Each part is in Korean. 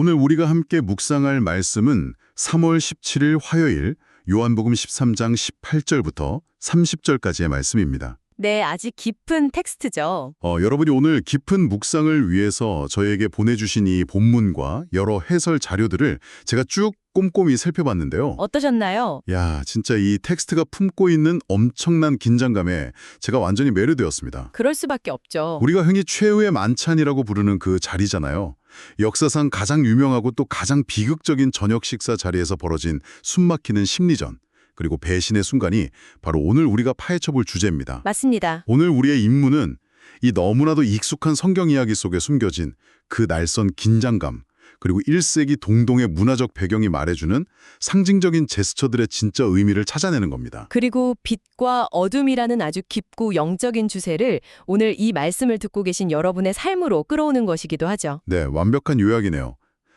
오늘 우리가 함께 묵상할 말씀은 3월 17일 화요일 요한복음 13장 18절부터 30절까지의 말씀입니다. 네, 아직 깊은 텍스트죠. 여러분이 오늘 깊은 묵상을 위해서 저에게 보내주신 이 본문과 여러 해설 자료들을 제가 쭉 꼼꼼히 살펴봤는데요. 어떠셨나요? 야, 진짜 이 텍스트가 품고 있는 엄청난 긴장감에 제가 완전히 매료되었습니다. 그럴 수밖에 없죠. 우리가 흔히 최후의 만찬이라고 부르는 그 자리잖아요. 역사상 가장 유명하고 또 가장 비극적인 저녁 식사 자리에서 벌어진 숨막히는 심리전, 그리고 배신의 순간이 바로 오늘 우리가 파헤쳐 볼 주제입니다. 맞습니다. 오늘 우리의 임무는 이 너무나도 익숙한 성경 이야기 속에 숨겨진 그 날선 긴장감, 그리고 1세기 동동의 문화적 배경이 말해주는 상징적인 제스처들의 진짜 의미를 찾아내는 겁니다. 그리고 빛과 어둠이라는 아주 깊고 영적인 주제를 오늘 이 말씀을 듣고 계신 여러분의 삶으로 끌어오는 것이기도 하죠. 네, 완벽한 요약이네요.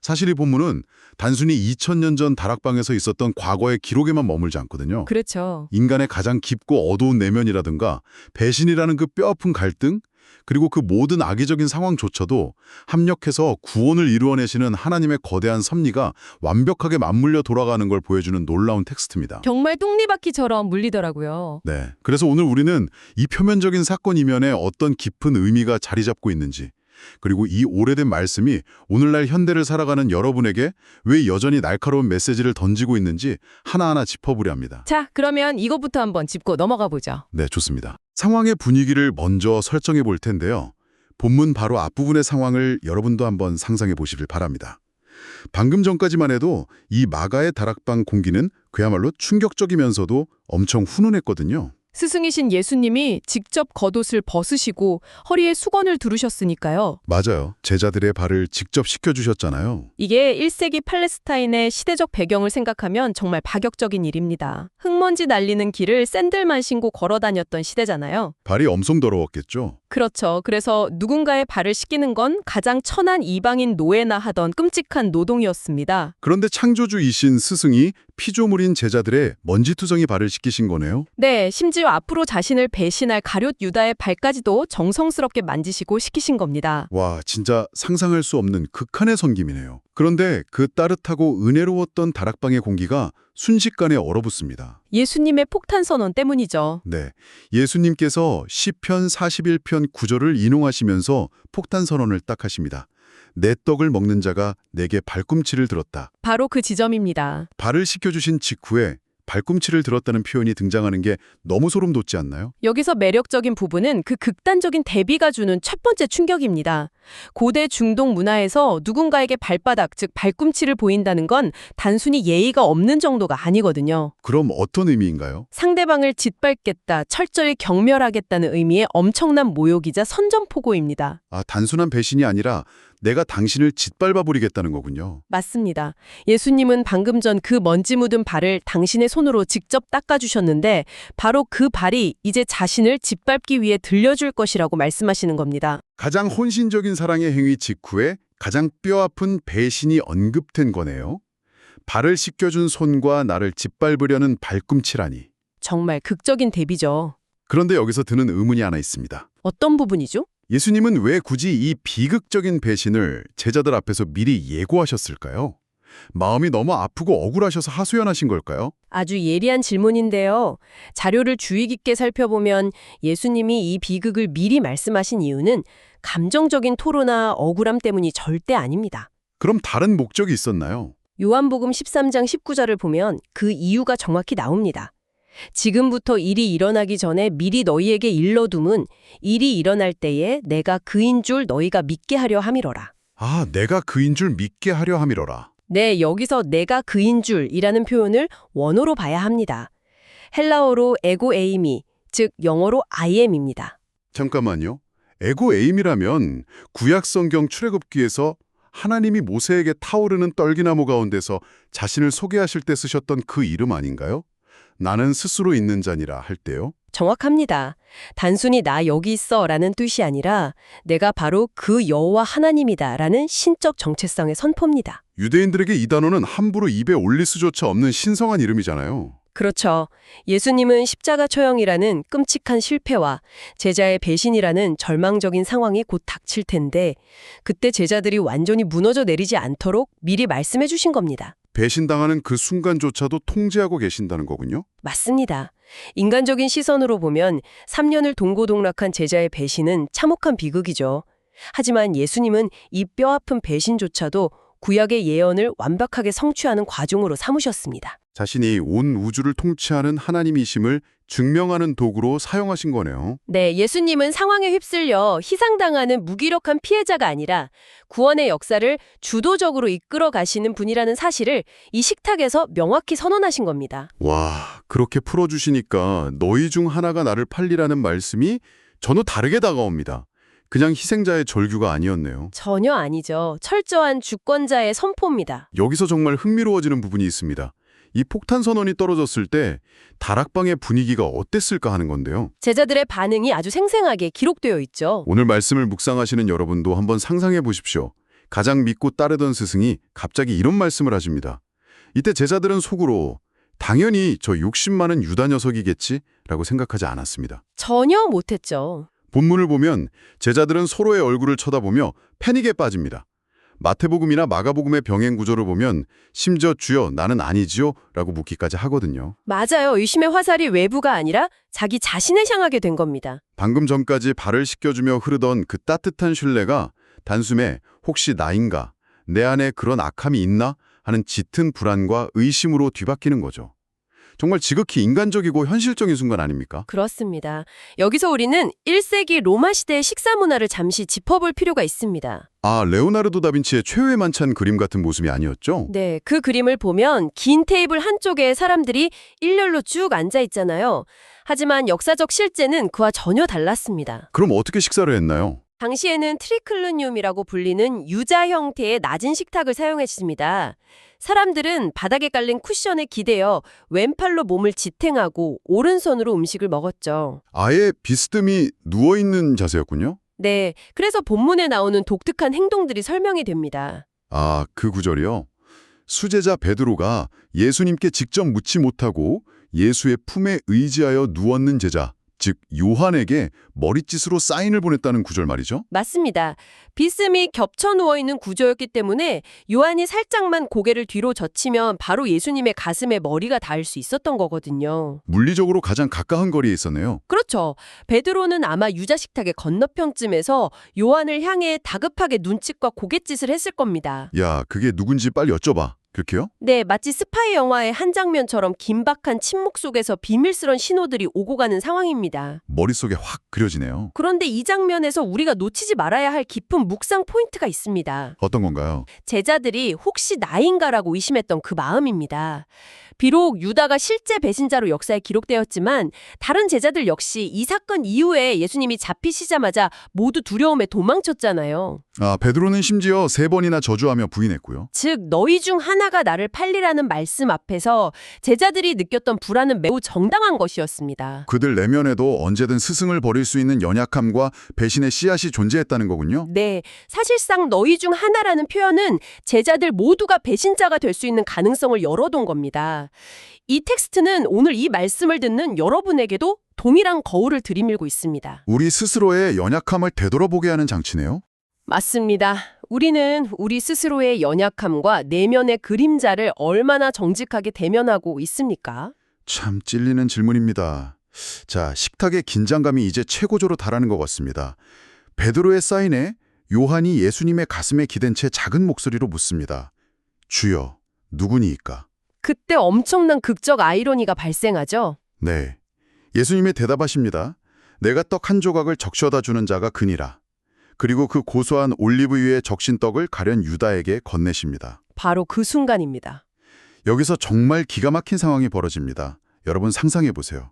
사실 이 본문은 단순히 2000년 전 다락방에서 있었던 과거의 기록에만 머물지 않거든요. 그렇죠. 인간의 가장 깊고 어두운 내면이라든가 배신이라는 그 뼈아픈 갈등, 그리고 그 모든 악의적인 상황조차도 합력해서 구원을 이루어내시는 하나님의 거대한 섭리가 완벽하게 맞물려 돌아가는 걸 보여주는 놀라운 텍스트입니다. 정말 똥리바퀴처럼 물리더라고요. 네, 그래서 오늘 우리는 이 표면적인 사건 이면에 어떤 깊은 의미가 자리 잡고 있는지, 그리고 이 오래된 말씀이 오늘날 현대를 살아가는 여러분에게 왜 여전히 날카로운 메시지를 던지고 있는지 하나하나 짚어보려 합니다. 자, 그러면 이것부터 한번 짚고 넘어가 보죠. 네, 좋습니다. 상황의 분위기를 먼저 설정해 볼 텐데요. 본문 바로 앞부분의 상황을 여러분도 한번 상상해 보시길 바랍니다. 방금 전까지만 해도 이 마가의 다락방 공기는 그야말로 충격적이면서도 엄청 훈훈했거든요. 스승이신 예수님이 직접 겉옷을 벗으시고 허리에 수건을 두르셨으니까요. 맞아요. 제자들의 발을 직접 씻겨주셨잖아요. 이게 1세기 팔레스타인의 시대적 배경을 생각하면 정말 파격적인 일입니다. 흙먼지 날리는 길을 샌들만 신고 걸어 다녔던 시대잖아요. 발이 엄청 더러웠겠죠. 그렇죠. 그래서 누군가의 발을 씻기는 건 가장 천한 이방인 노예나 하던 끔찍한 노동이었습니다. 그런데 창조주이신 스승이 피조물인 제자들의 먼지투성이 발을 씻기신 거네요. 네, 심지어 앞으로 자신을 배신할 가룟 유다의 발까지도 정성스럽게 만지시고 씻기신 겁니다. 와, 진짜 상상할 수 없는 극한의 섬김이네요. 그런데 그 따뜻하고 은혜로웠던 다락방의 공기가 순식간에 얼어붙습니다. 예수님의 폭탄 선언 때문이죠. 네, 예수님께서 시편 41편 9절을 인용하시면서 폭탄 선언을 딱 하십니다. 내 떡을 먹는 자가 내게 발꿈치를 들었다. 바로 그 지점입니다. 발을 씻겨주신 직후에 발꿈치를 들었다는 표현이 등장하는 게 너무 소름 돋지 않나요? 여기서 매력적인 부분은 그 극단적인 대비가 주는 첫 번째 충격입니다. 고대 중동 문화에서 누군가에게 발바닥, 즉 발꿈치를 보인다는 건 단순히 예의가 없는 정도가 아니거든요. 그럼 어떤 의미인가요? 상대방을 짓밟겠다, 철저히 경멸하겠다는 의미의 엄청난 모욕이자 선전포고입니다. 아, 단순한 배신이 아니라 내가 당신을 짓밟아 버리겠다는 거군요. 맞습니다. 예수님은 방금 전 그 먼지 묻은 발을 당신의 손으로 직접 닦아주셨는데 바로 그 발이 이제 자신을 짓밟기 위해 들려줄 것이라고 말씀하시는 겁니다. 가장 혼신적인 사랑의 행위 직후에 가장 뼈아픈 배신이 언급된 거네요. 발을 씻겨준 손과 나를 짓밟으려는 발꿈치라니. 정말 극적인 대비죠. 그런데 여기서 드는 의문이 하나 있습니다. 어떤 부분이죠? 예수님은 왜 굳이 이 비극적인 배신을 제자들 앞에서 미리 예고하셨을까요? 마음이 너무 아프고 억울하셔서 하소연하신 걸까요? 아주 예리한 질문인데요. 자료를 주의 깊게 살펴보면 예수님이 이 비극을 미리 말씀하신 이유는 감정적인 토로나 억울함 때문이 절대 아닙니다. 그럼 다른 목적이 있었나요? 요한복음 13장 19절을 보면 그 이유가 정확히 나옵니다. 지금부터 일이 일어나기 전에 미리 너희에게 일러둠은 일이 일어날 때에 내가 그인 줄 너희가 믿게 하려 함이로라. 아, 내가 그인 줄 믿게 하려 함이로라. 네, 여기서 내가 그인 줄이라는 표현을 원어로 봐야 합니다. 헬라어로 에고 에이미, 즉 영어로 I am입니다. 잠깐만요. 에고 에임이라면 구약 성경 출애굽기에서 하나님이 모세에게 타오르는 떨기나무 가운데서 자신을 소개하실 때 쓰셨던 그 이름 아닌가요? 나는 스스로 있는 자니라 할 때요. 정확합니다. 단순히 나 여기 있어 라는 뜻이 아니라 내가 바로 그 여호와 하나님이다 라는 신적 정체성의 선포입니다. 유대인들에게 이 단어는 함부로 입에 올릴 수조차 없는 신성한 이름이잖아요. 그렇죠. 예수님은 십자가 처형이라는 끔찍한 실패와 제자의 배신이라는 절망적인 상황이 곧 닥칠 텐데 그때 제자들이 완전히 무너져 내리지 않도록 미리 말씀해 주신 겁니다. 배신당하는 그 순간조차도 통제하고 계신다는 거군요. 맞습니다. 인간적인 시선으로 보면 3년을 동고동락한 제자의 배신은 참혹한 비극이죠. 하지만 예수님은 이 뼈아픈 배신조차도 구약의 예언을 완벽하게 성취하는 과정으로 삼으셨습니다. 자신이 온 우주를 통치하는 하나님이심을 증명하는 도구로 사용하신 거네요. 네, 예수님은 상황에 휩쓸려 희생당하는 무기력한 피해자가 아니라 구원의 역사를 주도적으로 이끌어 가시는 분이라는 사실을 이 식탁에서 명확히 선언하신 겁니다. 와, 그렇게 풀어주시니까 너희 중 하나가 나를 팔리라는 말씀이 전혀 다르게 다가옵니다. 그냥 희생자의 절규가 아니었네요. 전혀 아니죠. 철저한 주권자의 선포입니다. 여기서 정말 흥미로워지는 부분이 있습니다. 이 폭탄 선언이 떨어졌을 때 다락방의 분위기가 어땠을까 하는 건데요. 제자들의 반응이 아주 생생하게 기록되어 있죠. 오늘 말씀을 묵상하시는 여러분도 한번 상상해 보십시오. 가장 믿고 따르던 스승이 갑자기 이런 말씀을 하십니다. 이때 제자들은 속으로 당연히 저 욕심 많은 유다 녀석이겠지라고 생각하지 않았습니다. 전혀 못했죠. 본문을 보면 제자들은 서로의 얼굴을 쳐다보며 패닉에 빠집니다. 마태복음이나 마가복음의 병행 구조를 보면 심지어 주여 나는 아니지요? 라고 묻기까지 하거든요. 맞아요. 의심의 화살이 외부가 아니라 자기 자신을 향하게 된 겁니다. 방금 전까지 발을 씻겨주며 흐르던 그 따뜻한 신뢰가 단숨에 혹시 나인가? 내 안에 그런 악함이 있나? 하는 짙은 불안과 의심으로 뒤바뀌는 거죠. 정말 지극히 인간적이고 현실적인 순간 아닙니까? 그렇습니다. 여기서 우리는 1세기 로마 시대의 식사 문화를 잠시 짚어볼 필요가 있습니다. 아, 레오나르도 다빈치의 최후의 만찬 그림 같은 모습이 아니었죠? 네, 그 그림을 보면 긴 테이블 한쪽에 사람들이 일렬로 쭉 앉아 있잖아요. 하지만 역사적 실제는 그와 전혀 달랐습니다. 그럼 어떻게 식사를 했나요? 당시에는 트리클루늄이라고 불리는 유자 형태의 낮은 식탁을 사용했습니다. 사람들은 바닥에 깔린 쿠션에 기대어 왼팔로 몸을 지탱하고 오른손으로 음식을 먹었죠. 아예 비스듬히 누워있는 자세였군요? 네, 그래서 본문에 나오는 독특한 행동들이 설명이 됩니다. 아, 그 구절이요? 수제자 베드로가 예수님께 직접 묻지 못하고 예수의 품에 의지하여 누웠는 제자, 즉 요한에게 머리짓으로 사인을 보냈다는 구절 말이죠? 맞습니다. 비스듬히 겹쳐 누워있는 구조였기 때문에 요한이 살짝만 고개를 뒤로 젖히면 바로 예수님의 가슴에 머리가 닿을 수 있었던 거거든요. 물리적으로 가장 가까운 거리에 있었네요. 그렇죠. 베드로는 아마 유자 식탁의 건너편쯤에서 요한을 향해 다급하게 눈짓과 고갯짓을 했을 겁니다. 야, 그게 누군지 빨리 여쭤봐. 그렇게요? 네, 마치 스파이 영화의 한 장면처럼 긴박한 침묵 속에서 비밀스런 신호들이 오고 가는 상황입니다. 머릿속에 확 그려지네요. 그런데 이 장면에서 우리가 놓치지 말아야 할 깊은 묵상 포인트가 있습니다. 어떤 건가요? 제자들이 혹시 나인가라고 의심했던 그 마음입니다. 비록 유다가 실제 배신자로 역사에 기록되었지만 다른 제자들 역시 이 사건 이후에 예수님이 잡히시자마자 모두 두려움에 도망쳤잖아요. 아, 베드로는 심지어 3번이나 저주하며 부인했고요. 즉 너희 중 하나가 나를 팔리라는 말씀 앞에서 제자들이 느꼈던 불안은 매우 정당한 것이었습니다. 그들 내면에도 언제든 스승을 버릴 수 있는 연약함과 배신의 씨앗이 존재했다는 거군요. 네, 사실상 너희 중 하나라는 표현은 제자들 모두가 배신자가 될 수 있는 가능성을 열어둔 겁니다. 이 텍스트는 오늘 이 말씀을 듣는 여러분에게도 동일한 거울을 들이밀고 있습니다. 우리 스스로의 연약함을 되돌아보게 하는 장치네요. 맞습니다. 우리는 우리 스스로의 연약함과 내면의 그림자를 얼마나 정직하게 대면하고 있습니까? 참 찔리는 질문입니다. 자, 식탁의 긴장감이 이제 최고조로 달하는 것 같습니다. 베드로의 사인에 요한이 예수님의 가슴에 기댄 채 작은 목소리로 묻습니다. 주여, 누구니이까? 그때 엄청난 극적 아이러니가 발생하죠. 네. 예수님이 대답하십니다. 내가 떡 한 조각을 적셔다 주는 자가 그니라. 그리고 그 고소한 올리브유에 적신 떡을 가련 유다에게 건네십니다. 바로 그 순간입니다. 여기서 정말 기가 막힌 상황이 벌어집니다. 여러분 상상해 보세요.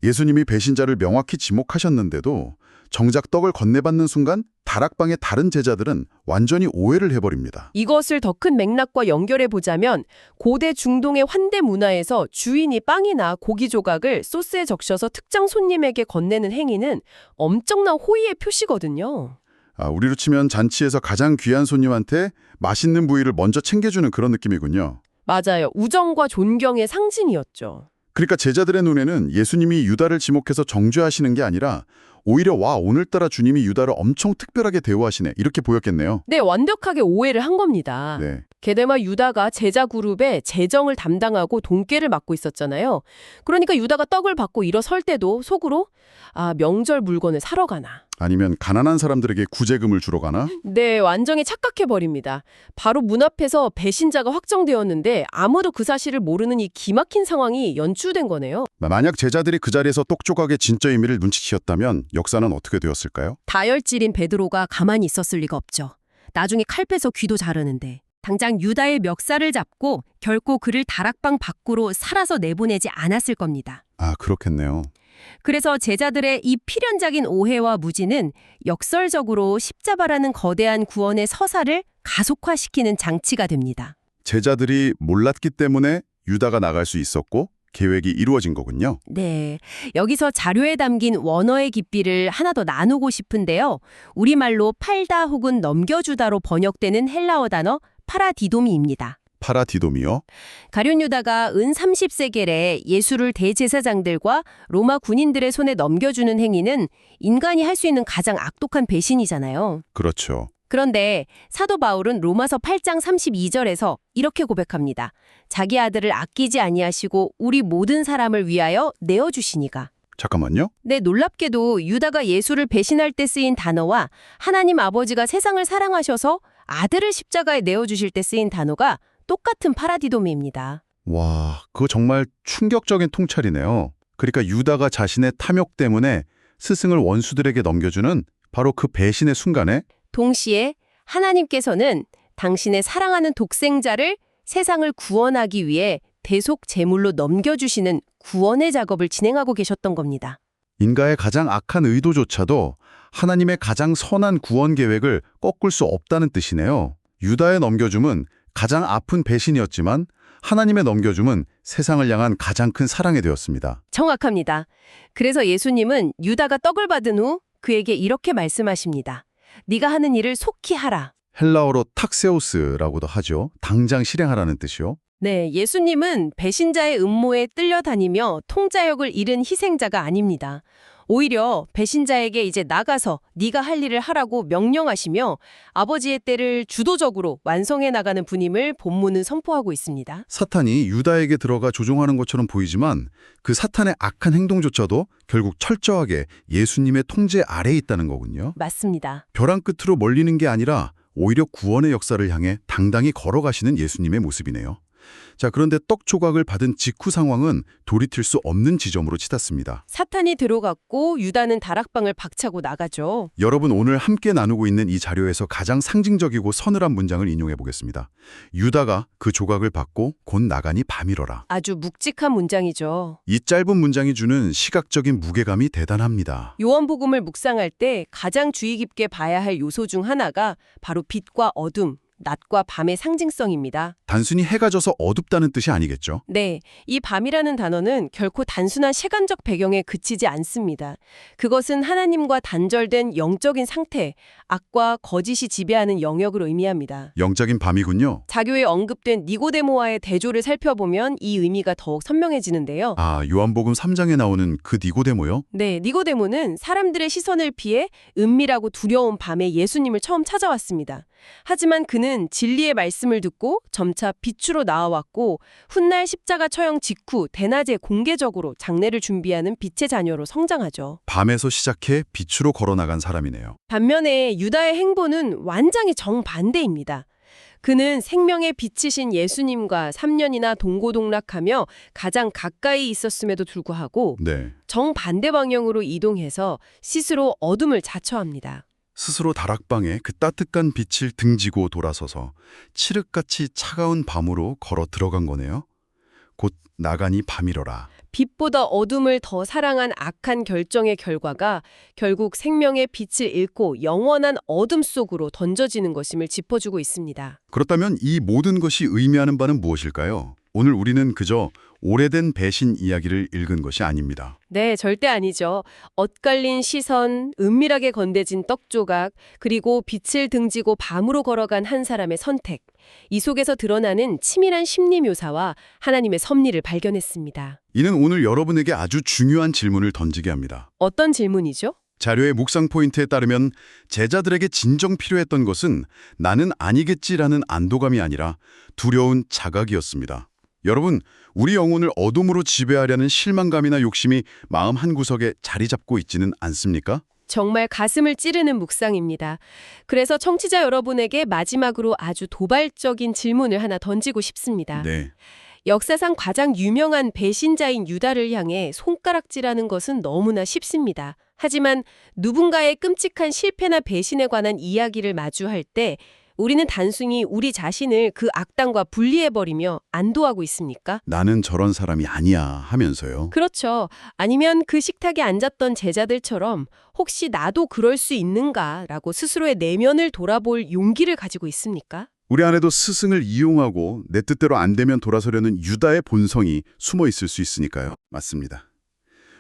예수님이 배신자를 명확히 지목하셨는데도 정작 떡을 건네받는 순간 다락방의 다른 제자들은 완전히 오해를 해버립니다. 이것을 더 큰 맥락과 연결해 보자면 고대 중동의 환대 문화에서 주인이 빵이나 고기 조각을 소스에 적셔서 특정 손님에게 건네는 행위는 엄청난 호의의 표시거든요. 아, 우리로 치면 잔치에서 가장 귀한 손님한테 맛있는 부위를 먼저 챙겨주는 그런 느낌이군요. 맞아요. 우정과 존경의 상징이었죠. 그러니까 제자들의 눈에는 예수님이 유다를 지목해서 정죄하시는 게 아니라 오히려 와, 오늘따라 주님이 유다를 엄청 특별하게 대우하시네, 이렇게 보였겠네요. 네, 완벽하게 오해를 한 겁니다. 네. 게다가 유다가 제자 그룹의 재정을 담당하고 돈깨를 맡고 있었잖아요. 그러니까 유다가 떡을 받고 일어설 때도 속으로 명절 물건을 사러 가나. 아니면 가난한 사람들에게 구제금을 주러 가나? 네, 완전히 착각해버립니다. 바로 문 앞에서 배신자가 확정되었는데 아무도 그 사실을 모르는 이 기막힌 상황이 연출된 거네요. 만약 제자들이 그 자리에서 떡 조각의 진짜 의미를 눈치채었다면 역사는 어떻게 되었을까요? 다혈질인 베드로가 가만히 있었을 리가 없죠. 나중에 칼 빼서 귀도 자르는데. 당장 유다의 멱살을 잡고 결코 그를 다락방 밖으로 살아서 내보내지 않았을 겁니다. 아, 그렇겠네요. 그래서 제자들의 이 필연적인 오해와 무지는 역설적으로 십자가라는 거대한 구원의 서사를 가속화시키는 장치가 됩니다. 제자들이 몰랐기 때문에 유다가 나갈 수 있었고 계획이 이루어진 거군요. 네, 여기서 자료에 담긴 원어의 깊이를 하나 더 나누고 싶은데요. 우리말로 팔다 혹은 넘겨주다로 번역되는 헬라어 단어 파라디도미입니다. 파라디도미요? 가룟 유다가 은 30세겔에 예수를 대제사장들과 로마 군인들의 손에 넘겨주는 행위는 인간이 할 수 있는 가장 악독한 배신이잖아요. 그렇죠. 그런데 사도 바울은 로마서 8장 32절에서 이렇게 고백합니다. 자기 아들을 아끼지 아니하시고 우리 모든 사람을 위하여 내어주시니가. 잠깐만요. 네, 놀랍게도 유다가 예수를 배신할 때 쓰인 단어와 하나님 아버지가 세상을 사랑하셔서 아들을 십자가에 내어주실 때 쓰인 단어가 똑같은 파라디도미입니다. 와, 그거 정말 충격적인 통찰이네요. 그러니까 유다가 자신의 탐욕 때문에 스승을 원수들에게 넘겨주는 바로 그 배신의 순간에 동시에 하나님께서는 당신의 사랑하는 독생자를 세상을 구원하기 위해 대속 제물로 넘겨주시는 구원의 작업을 진행하고 계셨던 겁니다. 인간의 가장 악한 의도조차도 하나님의 가장 선한 구원 계획을 꺾을 수 없다는 뜻이네요. 유다의 넘겨줌은 가장 아픈 배신이었지만 하나님의 넘겨줌은 세상을 향한 가장 큰 사랑이 되었습니다. 정확합니다. 그래서 예수님은 유다가 떡을 받은 후 그에게 이렇게 말씀하십니다. 네가 하는 일을 속히 하라. 헬라어로 탁세우스라고도 하죠. 당장 실행하라는 뜻이요. 네, 예수님은 배신자의 음모에 끌려다니며 통자역을 잃은 희생자가 아닙니다. 오히려 배신자에게 이제 나가서 네가 할 일을 하라고 명령하시며 아버지의 때를 주도적으로 완성해 나가는 분임을 본문은 선포하고 있습니다. 사탄이 유다에게 들어가 조종하는 것처럼 보이지만 그 사탄의 악한 행동조차도 결국 철저하게 예수님의 통제 아래에 있다는 거군요. 맞습니다. 벼랑 끝으로 멀리는 게 아니라 오히려 구원의 역사를 향해 당당히 걸어가시는 예수님의 모습이네요. 자, 그런데 떡 조각을 받은 직후 상황은 돌이킬 수 없는 지점으로 치닫습니다. 사탄이 들어갔고 유다는 다락방을 박차고 나가죠. 여러분, 오늘 함께 나누고 있는 이 자료에서 가장 상징적이고 서늘한 문장을 인용해 보겠습니다. 유다가 그 조각을 받고 곧 나가니 밤이러라. 아주 묵직한 문장이죠. 이 짧은 문장이 주는 시각적인 무게감이 대단합니다. 요한복음을 묵상할 때 가장 주의 깊게 봐야 할 요소 중 하나가 바로 빛과 어둠, 낮과 밤의 상징성입니다. 단순히 해가 져서 어둡다는 뜻이 아니겠죠? 네, 이 밤이라는 단어는 결코 단순한 시간적 배경에 그치지 않습니다. 그것은 하나님과 단절된 영적인 상태, 악과 거짓이 지배하는 영역을 의미합니다. 영적인 밤이군요. 자교에 언급된 니고데모와의 대조를 살펴보면 이 의미가 더욱 선명해지는데요. 아, 요한복음 3장에 나오는 그 니고데모요? 네, 니고데모는 사람들의 시선을 피해 은밀하고 두려운 밤에 예수님을 처음 찾아왔습니다. 하지만 그는 진리의 말씀을 듣고 점차 빛으로 나아왔고 훗날 십자가 처형 직후 대낮에 공개적으로 장례를 준비하는 빛의 자녀로 성장하죠. 밤에서 시작해 빛으로 걸어나간 사람이네요. 반면에 유다의 행보는 완전히 정반대입니다. 그는 생명의 빛이신 예수님과 3년이나 동고동락하며 가장 가까이 있었음에도 불구하고 네. 정반대 방향으로 이동해서 스스로 어둠을 자처합니다. 스스로 다락방에 그 따뜻한 빛을 등지고 돌아서서 칠흑같이 차가운 밤으로 걸어 들어간 거네요. 곧 나가니 밤이러라. 빛보다 어둠을 더 사랑한 악한 결정의 결과가 결국 생명의 빛을 잃고 영원한 어둠 속으로 던져지는 것임을 짚어주고 있습니다. 그렇다면 이 모든 것이 의미하는 바는 무엇일까요? 오늘 우리는 그저 오래된 배신 이야기를 읽은 것이 아닙니다. 네, 절대 아니죠. 엇갈린 시선, 은밀하게 건네진 떡조각, 그리고 빛을 등지고 밤으로 걸어간 한 사람의 선택. 이 속에서 드러나는 치밀한 심리 묘사와 하나님의 섭리를 발견했습니다. 이는 오늘 여러분에게 아주 중요한 질문을 던지게 합니다. 어떤 질문이죠? 자료의 묵상 포인트에 따르면 제자들에게 진정 필요했던 것은 나는 아니겠지라는 안도감이 아니라 두려운 자각이었습니다. 여러분, 우리 영혼을 어둠으로 지배하려는 실망감이나 욕심이 마음 한구석에 자리 잡고 있지는 않습니까? 정말 가슴을 찌르는 묵상입니다. 그래서 청취자 여러분에게 마지막으로 아주 도발적인 질문을 하나 던지고 싶습니다. 네. 역사상 가장 유명한 배신자인 유다를 향해 손가락질하는 것은 너무나 쉽습니다. 하지만 누군가의 끔찍한 실패나 배신에 관한 이야기를 마주할 때 우리는 단순히 우리 자신을 그 악당과 분리해버리며 안도하고 있습니까? 나는 저런 사람이 아니야 하면서요. 그렇죠. 아니면 그 식탁에 앉았던 제자들처럼 혹시 나도 그럴 수 있는가라고 스스로의 내면을 돌아볼 용기를 가지고 있습니까? 우리 안에도 스승을 이용하고 내 뜻대로 안 되면 돌아서려는 유다의 본성이 숨어 있을 수 있으니까요. 맞습니다.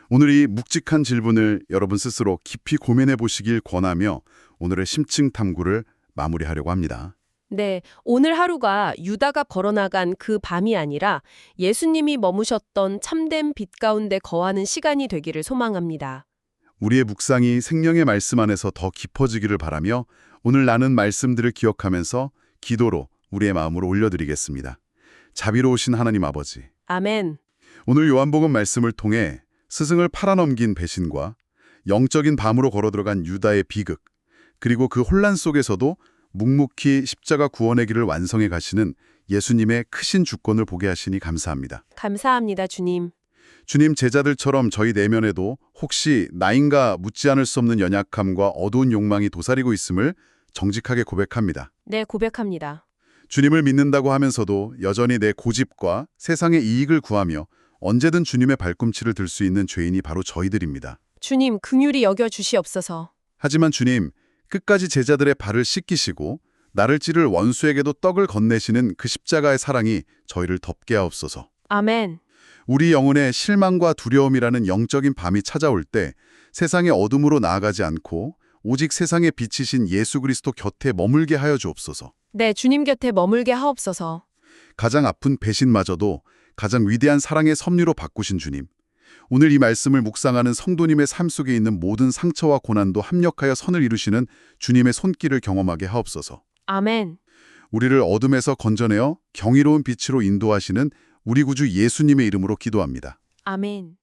오늘 이 묵직한 질문을 여러분 스스로 깊이 고민해 보시길 권하며 오늘의 심층 탐구를 마무리하려고 합니다. 네, 오늘 하루가 유다가 걸어나간 그 밤이 아니라 예수님이 머무셨던 참된 빛 가운데 거하는 시간이 되기를 소망합니다. 우리의 묵상이 생명의 말씀 안에서 더 깊어지기를 바라며 오늘 나눈 말씀들을 기억하면서 기도로 우리의 마음을 올려드리겠습니다. 자비로우신 하나님 아버지, 아멘. 오늘 요한복음 말씀을 통해 스승을 팔아넘긴 배신과 영적인 밤으로 걸어들어간 유다의 비극, 그리고 그 혼란 속에서도 묵묵히 십자가 구원의 길을 완성해 가시는 예수님의 크신 주권을 보게 하시니 감사합니다. 감사합니다, 주님. 주님, 제자들처럼 저희 내면에도 혹시 나인가 묻지 않을 수 없는 연약함과 어두운 욕망이 도사리고 있음을 정직하게 고백합니다. 네, 고백합니다. 주님을 믿는다고 하면서도 여전히 내 고집과 세상의 이익을 구하며 언제든 주님의 발꿈치를 들 수 있는 죄인이 바로 저희들입니다. 주님, 긍휼히 여겨 주시옵소서. 하지만 주님, 끝까지 제자들의 발을 씻기시고 나를 찌를 원수에게도 떡을 건네시는 그 십자가의 사랑이 저희를 덮게 하옵소서. 아멘. 우리 영혼에 실망과 두려움이라는 영적인 밤이 찾아올 때 세상의 어둠으로 나아가지 않고 오직 세상의 빛이신 예수 그리스도 곁에 머물게 하여 주옵소서. 네, 주님 곁에 머물게 하옵소서. 가장 아픈 배신마저도 가장 위대한 사랑의 섭리로 바꾸신 주님. 오늘 이 말씀을 묵상하는 성도님의 삶 속에 있는 모든 상처와 고난도 합력하여 선을 이루시는 주님의 손길을 경험하게 하옵소서. 아멘. 우리를 어둠에서 건져내어 경이로운 빛으로 인도하시는 우리 구주 예수님의 이름으로 기도합니다. 아멘.